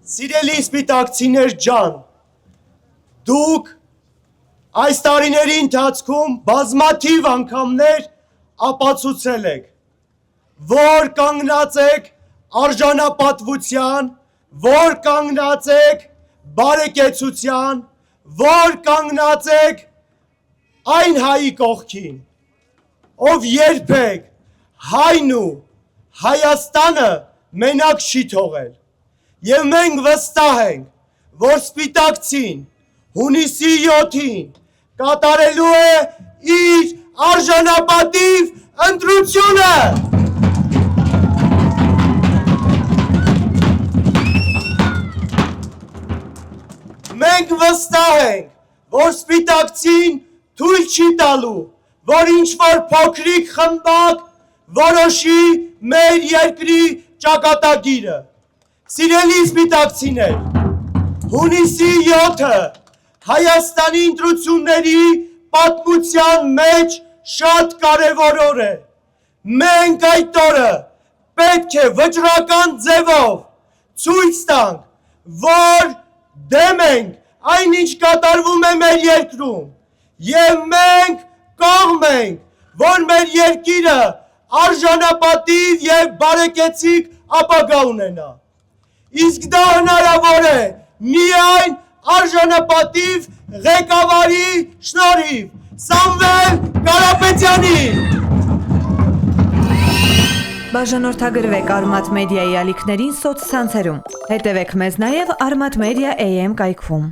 Սիրելի սպիտակցիներ ջան, դուք այս տարիների ընթացքում բազմաթիվ անգամներ ապացուցել եք, որ կանգնած եք արժանապատվության, որ կանգնած եք բարեկեցության, որ կանգնած եք այն հայի կողքին, ով երբեք հայն ու Հայաստանը մենակ չի թողել, և մենք վստահ ենք, որ սպիտակցին հունիսի 7-ին կատարելու է իր արժանապատիվ ընտրությունը։ Մենք վստահ ենք, որ սպիտակցին թույլ չի տալու, որ ինչ-որ փոքրիկ խմբակ որոշի մեր երկրի ճակատագիրը։ Սիրելի սպիտակցիներ, հունիսի 7-ը Հայաստանի ընտրությունների պատմության մեջ շատ կարևոր օր է։ Մենք այդ օրը պետք է վճռական ձևով ցույց տանք, որ դեմ ենք այն, ինչ կատարվում է մեր երկրում, և մենք կողմ ենք, որ մեր երկիրը արժանապատիվ և բարեկեցիկ ապագա ունենա։ Իսկ դա հնարավոր է միայն արժանապատիվ ղեկավարի շնորհիվ, Սամվել Կարապետյանի։ Բաժանորդագրվեք Արմաթ մեդիայի ալիքներին սոցցանցերում։ Հետևեք մեզ նաև Արմաթ մեդիա AM կայքում։